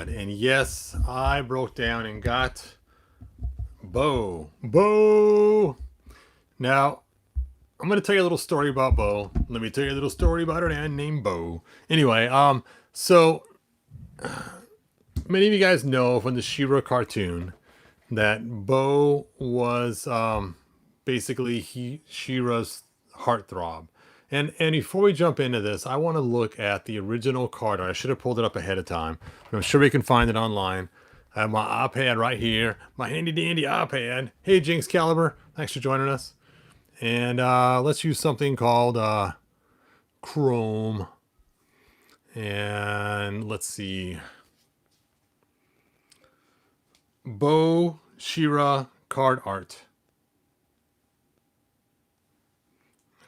God. And yes, I broke down and got Bo. Bo! Now, I'm going to tell you a little story about Bo. Let me tell you a little story about an ant named Bo. Anyway, so many of you guys know from the She-Ra cartoon that Bo was basically She-Ra's heartthrob. And before we jump into this, I want to look at the original card art. I should have pulled it up ahead of time, but I'm sure we can find it online. I have my iPad right here, my handy dandy iPad. Hey, Jinx Caliber, thanks for joining us. And let's use something called Chrome. And let's see. Bo She-Ra card art.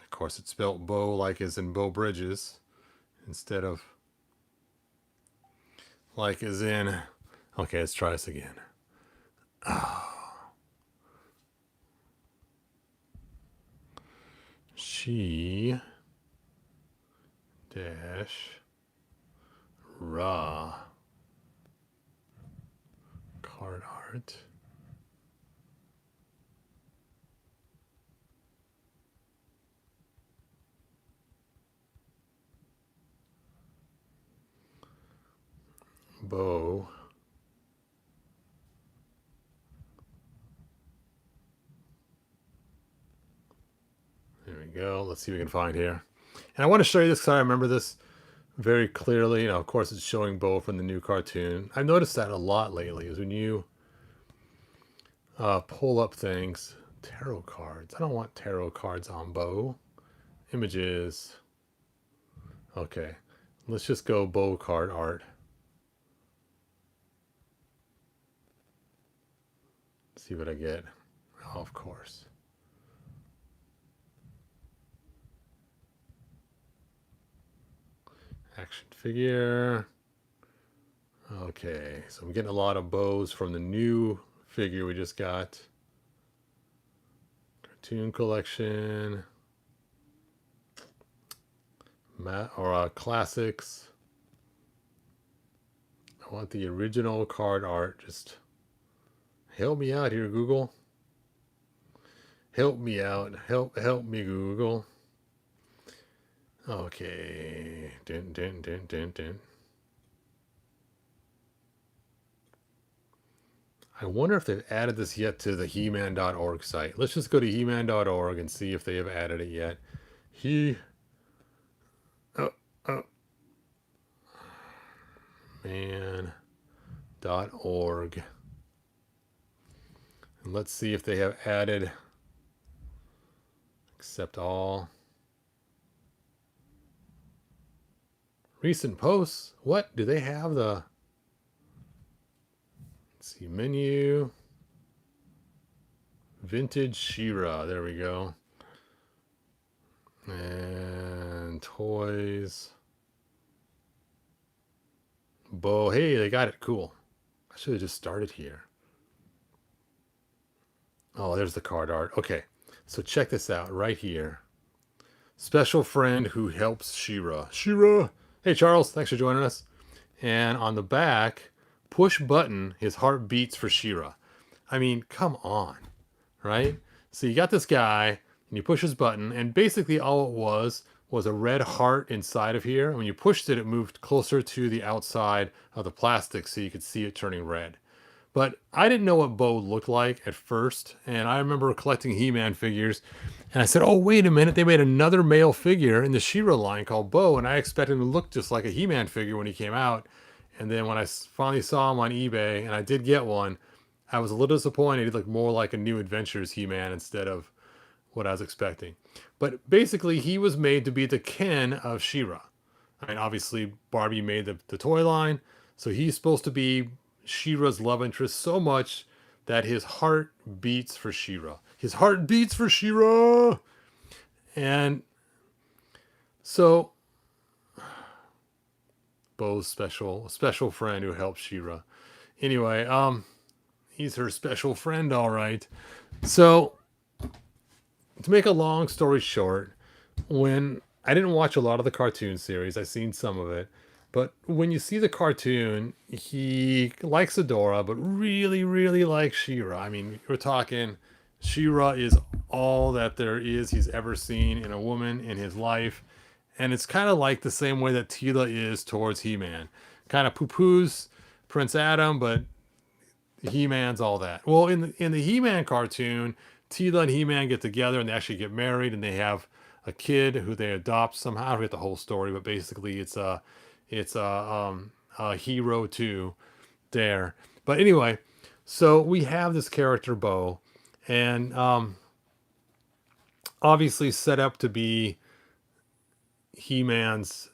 Of course, it's spelled Bo like as in Bo Bridges instead of like as in. Okay, let's try this again. She dash Ra card art. Bo there we go. Let's see what we can find here. And I want to show you this because I remember this very clearly. You know, of course, it's showing Bo from the new cartoon. I've noticed that a lot lately is when you pull up things. Tarot cards. I don't want tarot cards on Bo. Images. Okay. Let's just go Bo card art. See what I get. Oh, of course. Action figure. Okay, so I'm getting a lot of bows from the new figure we just got. Cartoon collection. Classics. I want the original card art. Just help me out here, Google. Help me out. Help me, Google. Okay. Dun. I wonder if they've added this yet to the He-Man.org site. Let's just go to He-Man.org and see if they have added it yet. Man.org. And let's see if they have added accept all. Recent posts. What? Do they have the... Let's see, menu. Vintage She-Ra. There we go. And toys. Bo. Hey, they got it. Cool. I should have just started here. Oh, there's the card art. Okay. So check this out right here. Special friend who helps She-Ra. She-Ra. Hey, Charles. Thanks for joining us. And on the back, push button, his heart beats for She-Ra. I mean, come on. Right? So you got this guy, and you push his button, and basically all it was a red heart inside of here. And when you pushed it, it moved closer to the outside of the plastic so you could see it turning red. But I didn't know what Bo looked like at first, and I remember collecting He-Man figures, and I said, oh, wait a minute, they made another male figure in the She-Ra line called Bo, and I expected him to look just like a He-Man figure when he came out. And then when I finally saw him on eBay, and I did get one, I was a little disappointed. He looked more like a New Adventures He-Man instead of what I was expecting. But basically, he was made to be the Ken of She-Ra. I mean, obviously, Barbie made the toy line, so he's supposed to be She-Ra's love interest so much that his heart beats for She-Ra. His heart beats for She-Ra! And so, Bo's special friend who helps She-Ra. Anyway, he's her special friend, all right. So, to make a long story short, when I didn't watch a lot of the cartoon series, I seen some of it, But when you see the cartoon, he likes Adora, but really, really likes She-Ra. I mean, we're talking She-Ra is all that there is he's ever seen in a woman in his life. And it's kind of like the same way that Tila is towards He-Man. Kind of poo-poos Prince Adam, but He-Man's all that. Well, in the He-Man cartoon, Tila and He-Man get together and they actually get married and they have a kid who they adopt somehow. I don't get the whole story, but basically it's a hero too there. But anyway, so we have this character Bo, and obviously set up to be He-Man's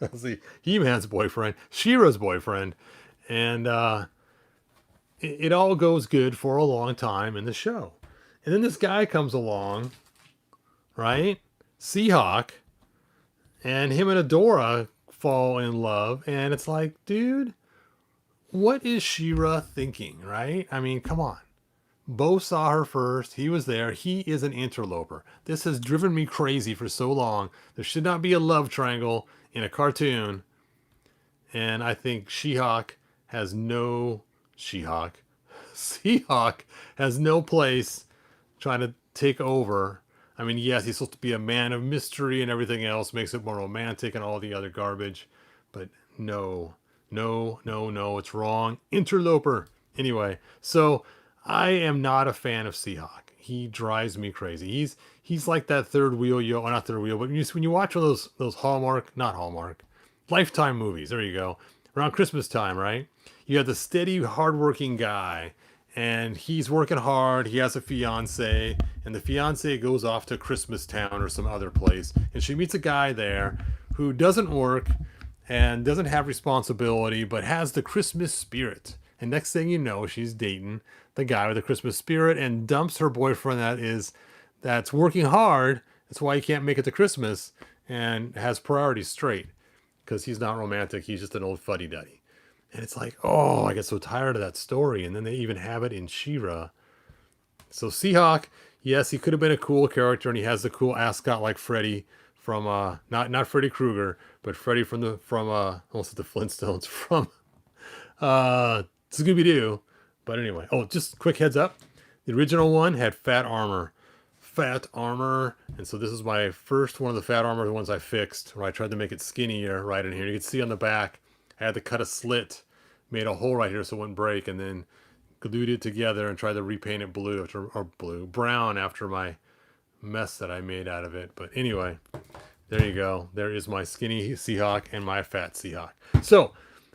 let's see, He-Man's boyfriend, She-Ra's boyfriend, and it all goes good for a long time in the show. And then this guy comes along, right? Seahawk, and him and Adora fall in love, and it's like, dude, what is She-Ra thinking, right? I mean, come on. Bo saw her first. He was there. He is an interloper. This has driven me crazy for so long. There should not be a love triangle in a cartoon. And I think She-Hawk has no... She-Hawk? Seahawk has no place trying to take over. I mean, yes, he's supposed to be a man of mystery and everything else, makes it more romantic and all the other garbage. But no, no, no, no, it's wrong. Interloper. Anyway, so I am not a fan of Seahawk. He drives me crazy. He's like that third wheel, or not third wheel, but when you watch one of those Hallmark, not Hallmark, Lifetime movies, there you go, around Christmas time, right? You have the steady, hardworking guy, and he's working hard. He has a fiance, and the fiance goes off to Christmas Town or some other place, and she meets a guy there who doesn't work and doesn't have responsibility, but has the Christmas spirit. And next thing you know, she's dating the guy with the Christmas spirit and dumps her boyfriend that's working hard. That's why he can't make it to Christmas and has priorities straight because he's not romantic. He's just an old fuddy-duddy. And it's like, oh, I get so tired of that story. And then they even have it in She-Ra. So Seahawk, yes, he could have been a cool character, and he has the cool ascot like Freddy from not Freddy Krueger, but Freddy from almost the Flintstones from Scooby Doo. But anyway, oh, just quick heads up. The original one had fat armor. And so this is my first one of the fat armor, the ones I fixed, where I tried to make it skinnier right in here. You can see on the back, I had to cut a slit, made a hole right here so it wouldn't break, and then glued it together and tried to repaint it brown after my mess that I made out of it. But anyway, there you go. There is my skinny Seahawk and my fat Seahawk. So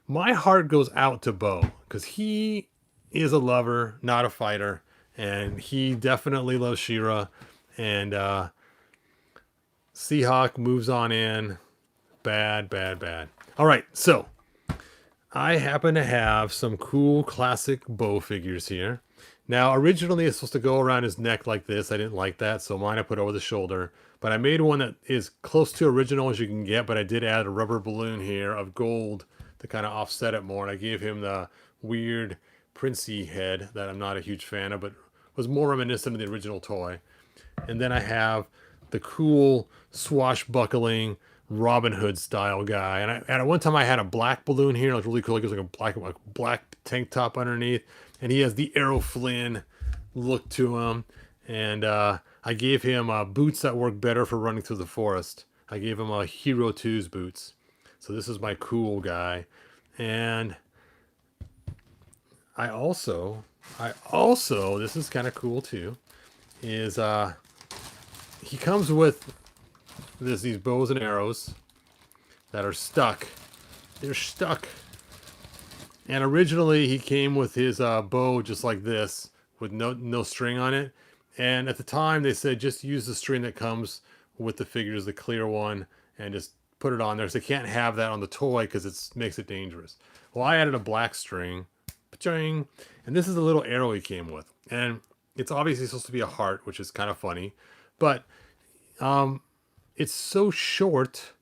my heart goes out to Bo because he is a lover, not a fighter, and he definitely loves She-Ra. And Seahawk moves on in. Bad, bad, bad. All right, so I happen to have some cool classic Bo figures here. Now, originally it's supposed to go around his neck like this. I didn't like that, so mine I put over the shoulder. But I made one that is close to original as you can get, but I did add a rubber balloon here of gold to kind of offset it more. And I gave him the weird Princey head that I'm not a huge fan of, but was more reminiscent of the original toy. And then I have the cool swashbuckling Robin Hood style guy. And at one time I had a black balloon here. It was really cool. It was like a black tank top underneath. And he has the Errol Flynn look to him. And I gave him boots that work better for running through the forest. I gave him a Hero 2's boots. So this is my cool guy. And I also, this is kind of cool too, is he comes with these bows and arrows that are stuck. They're stuck. And originally he came with his bow just like this with no string on it. And at the time they said just use the string that comes with the figures, the clear one, and just put it on there. So they can't have that on the toy because it makes it dangerous. Well, I added a black string. And this is the little arrow he came with. And it's obviously supposed to be a heart, which is kind of funny. But it's so short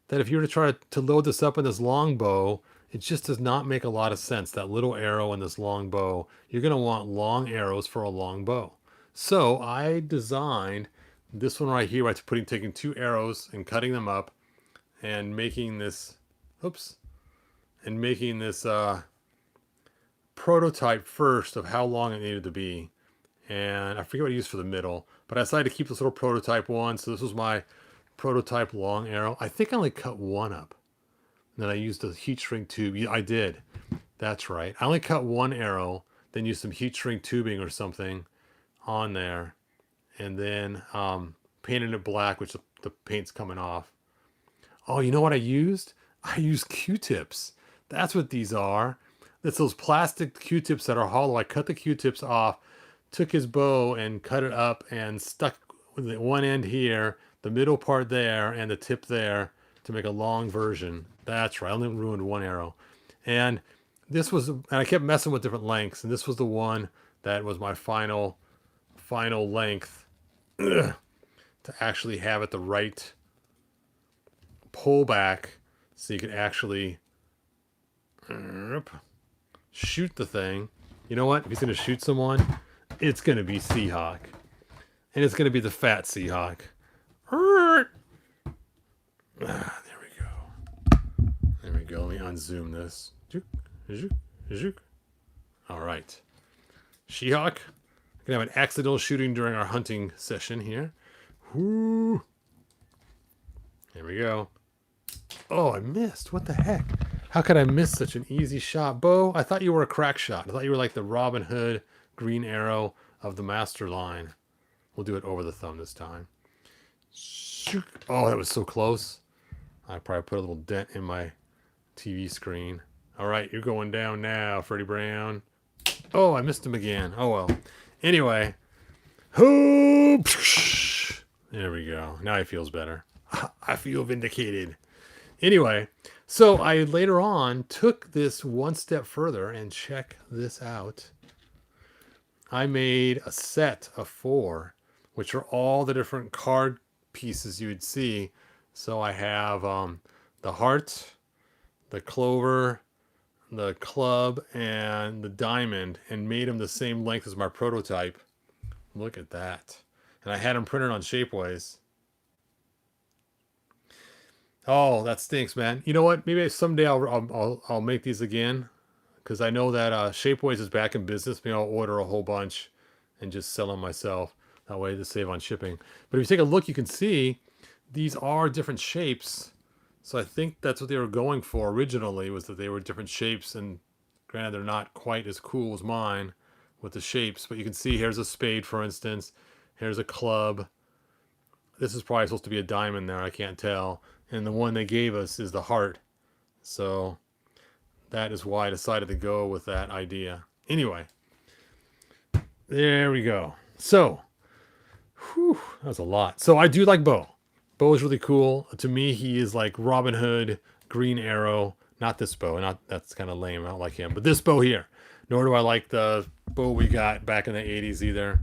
that if you were to try to load this up in this long bow, it just does not make a lot of sense. That little arrow and this long bow, you're going to want long arrows for a long bow. So I designed this one right here by taking two arrows and cutting them up and making this, oops, and making this prototype first of how long it needed to be. And I forget what I used for the middle, but I decided to keep this little prototype one. So this was my prototype long arrow. I think I only cut one up. And then I used a heat shrink tube. Yeah, I did. That's right. I only cut one arrow, then used some heat shrink tubing or something on there, and then painted it black, which the paint's coming off. Oh, you know what I used? I used Q-tips. That's what these are. It's those plastic Q-tips that are hollow. I cut the Q-tips off, took his bow and cut it up and stuck the one end here, the middle part there, and the tip there to make a long version. That's right. I only ruined one arrow. And this was, and I kept messing with different lengths, and this was the one that was my final length to actually have it the right pull back so you could actually shoot the thing. You know what? If he's going to shoot someone, it's going to be Seahawk. And it's going to be the fat Seahawk. There we go. There we go. Let me unzoom this. All right. Seahawk. We're going to have an accidental shooting during our hunting session here. Whoo. There we go. Oh, I missed. What the heck? How could I miss such an easy shot? Bo, I thought you were a crack shot. I thought you were like the Robin Hood green arrow of the master line. We'll do it over the thumb this time. Oh, that was so close. I probably put a little dent in my TV screen. All right, you're going down now, Freddie Brown. Oh, I missed him again. Oh, well. Anyway. There we go. Now he feels better. I feel vindicated. Anyway, so I later on took this one step further, and check this out. I made a set of 4, which are all the different card pieces you would see. So I have the heart, the clover, the club, and the diamond, and made them the same length as my prototype. Look at that. And I had them printed on Shapeways. Oh, that stinks, man. You know what? Maybe someday I'll make these again, because I know that Shapeways is back in business. Maybe I'll order a whole bunch and just sell them myself. That way to save on shipping. But if you take a look, you can see these are different shapes. So I think that's what they were going for originally, was that they were different shapes. And granted, they're not quite as cool as mine with the shapes. But you can see here's a spade, for instance. Here's a club. This is probably supposed to be a diamond there. I can't tell. And the one they gave us is the heart. So that is why I decided to go with that idea. Anyway, there we go. So, whew, that was a lot. So I do like Bo. Bo is really cool. To me, he is like Robin Hood, Green Arrow. Not this Bo. That's kind of lame. I don't like him. But this Bo here. Nor do I like the Bo we got back in the 80s either.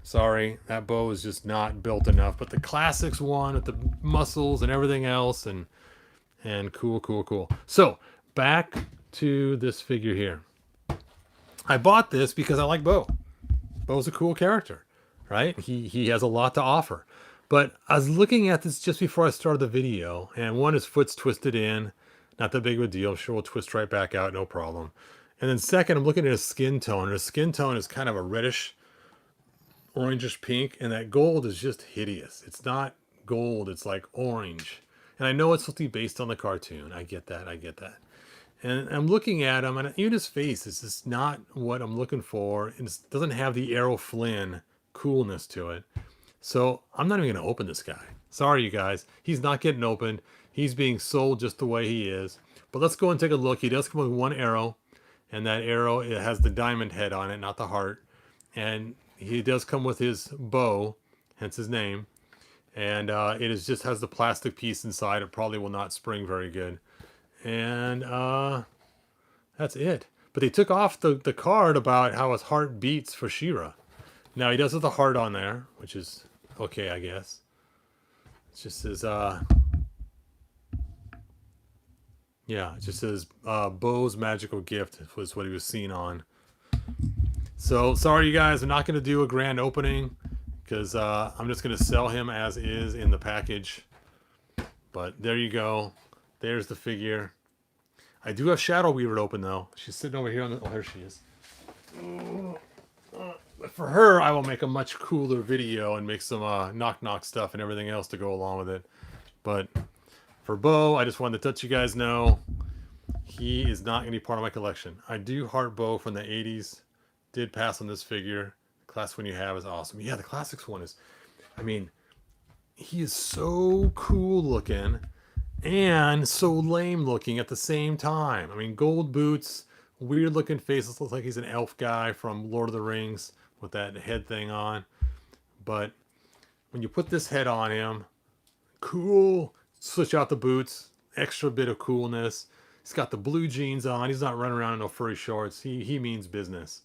Sorry, that bow is just not built enough. But the classics one with the muscles and everything else, and cool. So back to this figure here. I bought this because I like Bo. Bo's a cool character, right? He has a lot to offer. But I was looking at this just before I started the video, and one, his foot's twisted in. Not that big of a deal. I'm sure we'll twist right back out, no problem. And then second, I'm looking at his skin tone. And his skin tone is kind of a reddish, orangish pink, and that gold is just hideous. It's not gold, it's like orange. And I know it's supposed to be based on the cartoon. I get that. And I'm looking at him, and even his face is just not what I'm looking for. It doesn't have the Errol Flynn coolness to it. So I'm not even going to open this guy. Sorry, you guys. He's not getting opened. He's being sold just the way he is. But let's go and take a look. He does come with one arrow, and that arrow, it has the diamond head on it, not the heart. And he does come with his bow, hence his name. And it is just has the plastic piece inside. It probably will not spring very good. And that's it. But they took off the card about how his heart beats for She-Ra. Now he does have the heart on there, which is okay, I guess. It just says, yeah, it just says Bo's magical gift was what he was seen on. So sorry, you guys. I'm not going to do a grand opening because I'm just going to sell him as is in the package. But there you go. There's the figure. I do have Shadow Weaver open though. She's sitting over here on the. Oh, there she is. For her, I will make a much cooler video and make some knock knock stuff and everything else to go along with it. But for Bo, I just wanted to let you guys know he is not going to be part of my collection. I do heart Bo from the 80s. Did pass on this figure. The classic one you have is awesome. Yeah, the classics one is. I mean, he is so cool looking and so lame looking at the same time. I mean, gold boots, weird looking face. Looks like he's an elf guy from Lord of the Rings with that head thing on. But when you put this head on him, cool. Switch out the boots, extra bit of coolness. He's got the blue jeans on. He's not running around in no furry shorts. He means business.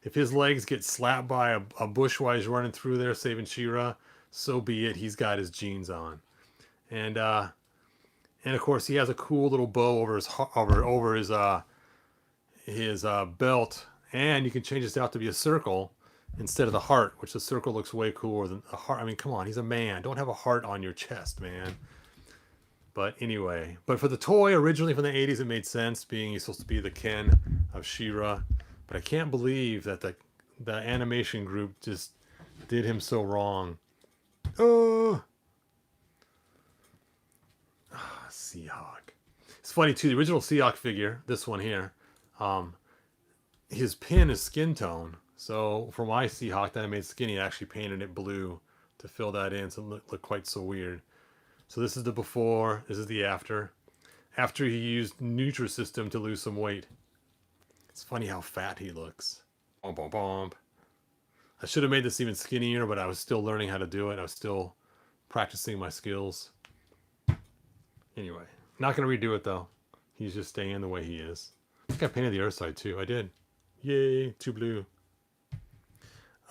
If his legs get slapped by a bush while he's running through there saving She-Ra, so be it. He's got his jeans on. And of course he has a cool little bow over his belt, and you can change this out to be a circle instead of the heart, which the circle looks way cooler than a heart. I mean, come on, he's a man. Don't have a heart on your chest, man. But anyway, but for the toy originally from the 80s, it made sense, being he's supposed to be the Ken of She-Ra. But I can't believe that the animation group just did him so wrong. Oh, Seahawk. It's funny too. The original Seahawk figure, this one here, his pin is skin tone. So for my Seahawk that I made skinny, I actually painted it blue to fill that in, so it looked quite so weird. So this is the before. This is the after. After he used Nutrisystem to lose some weight. It's funny how fat he looks. Bomp, bomp, bomp. I should have made this even skinnier, but I was still learning how to do it. I was still practicing my skills. Anyway, not going to redo it though. He's just staying the way he is. I think I painted the other side too. I did. Yay, too blue.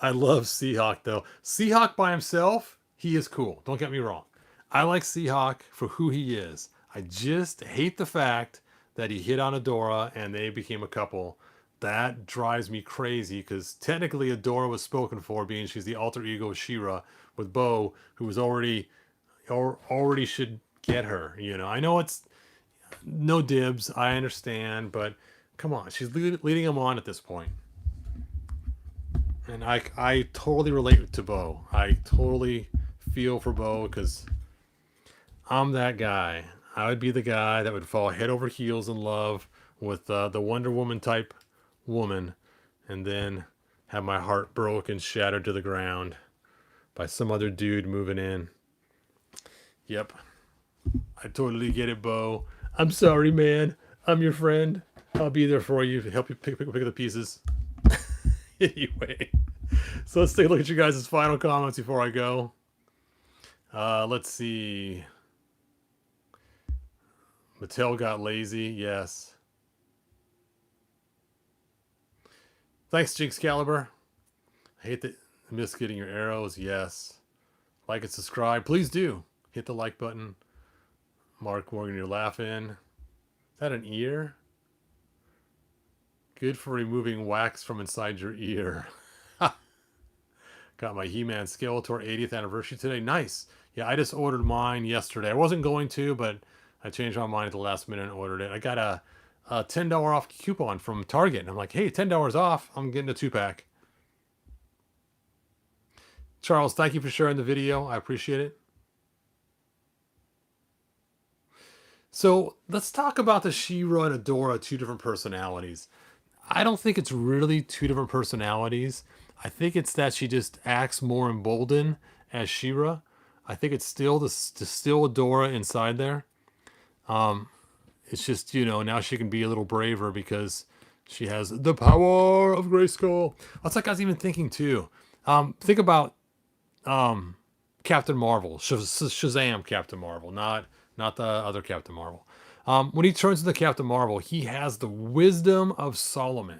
I love Seahawk though. Seahawk by himself, he is cool. Don't get me wrong. I like Seahawk for who he is. I just hate the fact that he hit on Adora and they became a couple. That drives me crazy because technically Adora was spoken for, being she's the alter ego of She-Ra with Bo, who was already should get her. You know, I know it's no dibs. I understand, but come on, she's leading him on at this point. And I totally relate to Bo. I totally feel for Bo because I'm that guy. I would be the guy that would fall head over heels in love with the Wonder Woman type woman and then have my heart broken, shattered to the ground by some other dude moving in. Yep. I totally get it, Bo. I'm sorry, man. I'm your friend. I'll be there for you to help you pick up the pieces. Anyway, so let's take a look at you guys' final comments before I go. Let's see. Mattel got lazy. Yes. Thanks, Jinx Caliber. I hate that I miss getting your arrows. Yes. Like and subscribe. Please do. Hit the like button. Mark Morgan, you're laughing. Is that an ear? Good for removing wax from inside your ear. Got my He-Man Skeletor 80th anniversary today. Nice. Yeah, I just ordered mine yesterday. I wasn't going to, but I changed my mind at the last minute and ordered it. I got a $10 off coupon from Target. And I'm like, hey, $10 off. I'm getting a 2-pack. Charles, thank you for sharing the video. I appreciate it. So let's talk about the She-Ra and Adora, two different personalities. I don't think it's really two different personalities. I think it's that she just acts more emboldened as She-Ra. I think it's still still Adora inside there. It's just, you know, now she can be a little braver because she has the power of Grayskull. That's like I was even thinking too. Think about Captain Marvel, Shazam Captain Marvel, not the other Captain Marvel. When he turns into Captain Marvel, he has the wisdom of Solomon.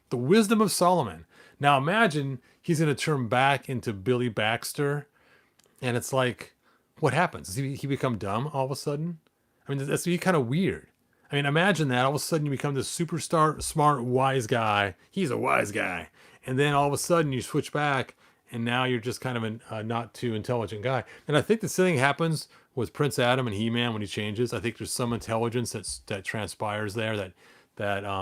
The wisdom of Solomon. Now imagine he's going to turn back into Billy Baxter, and it's like, what happens? Does he become dumb all of a sudden? I mean, that's kind of weird. I mean, imagine that all of a sudden you become this superstar, smart, wise guy. He's a wise guy, and then all of a sudden you switch back, and now you're just kind of a not too intelligent guy. And I think the same thing happens with Prince Adam and He-Man when he changes. I think there's some intelligence that transpires there that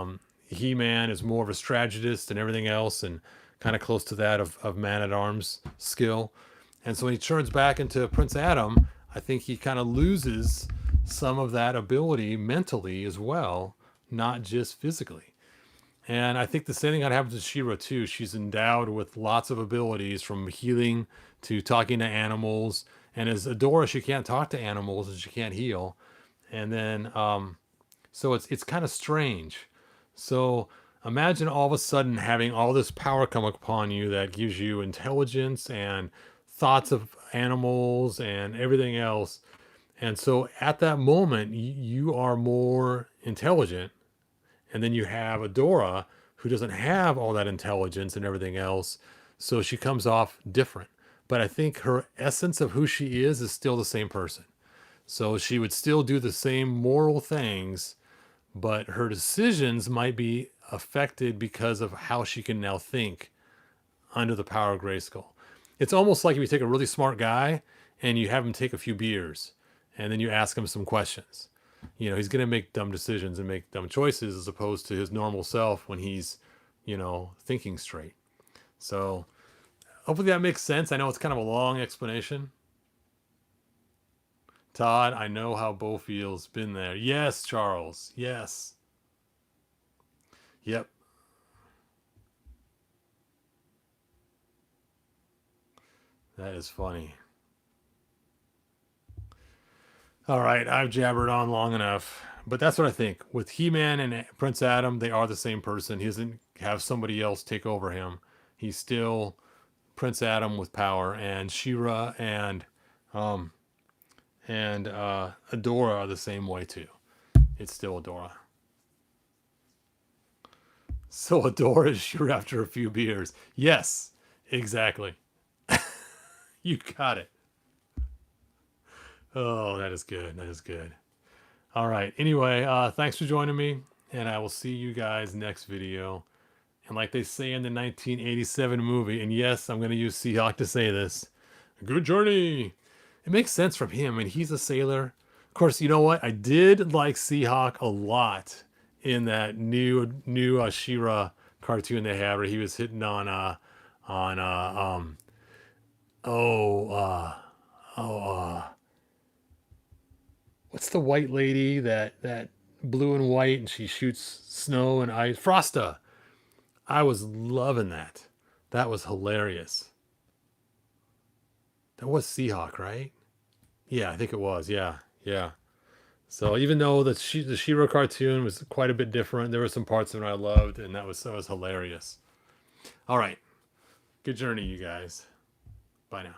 He-Man is more of a strategist and everything else, and kind of close to that of Man-at-Arms skill. And so when he turns back into Prince Adam, I think he kind of loses some of that ability mentally as well, not just physically. And I think the same thing that happens to She-Ra too. She's endowed with lots of abilities, from healing to talking to animals. And as Adora, she can't talk to animals and she can't heal. And then, so it's kind of strange. So imagine all of a sudden having all this power come upon you that gives you intelligence and thoughts of animals and everything else. And so at that moment, you are more intelligent, and then you have Adora, who doesn't have all that intelligence and everything else. So she comes off different. But I think her essence of who she is still the same person. So she would still do the same moral things, but her decisions might be affected because of how she can now think under the power of Grayskull. It's almost like if you take a really smart guy and you have him take a few beers, and then you ask him some questions. He's going to make dumb decisions and make dumb choices as opposed to his normal self when he's, thinking straight. So hopefully that makes sense. I know it's kind of a long explanation. Todd, I know how Bo feels. Been there. Yes, Charles. Yes. Yep. That is funny. All right, I've jabbered on long enough. But that's what I think. With He-Man and Prince Adam, they are the same person. He doesn't have somebody else take over him. He's still Prince Adam with power, and She-Ra um and Adora are the same way too. It's still Adora. So Adora is She-Ra after a few beers. Yes, exactly. You got it. Oh, that is good. That is good. All right. Anyway, thanks for joining me, and I will see you guys next video. And like they say in the 1987 movie, and yes, I'm going to use Seahawk to say this, good journey. It makes sense from him. I mean, he's a sailor. Of course, you know what? I did like Seahawk a lot in that new She-Ra cartoon they have, where he was hitting on oh uh oh what's the white lady that blue and white, and she shoots snow and ice? Frosta. I was loving that. That was hilarious. That was Seahawk, right? Yeah, I think it was. Yeah, yeah. So even though the She-Ra cartoon was quite a bit different, there were some parts of it I loved, and that was hilarious. All right, good journey, you guys. Bye now.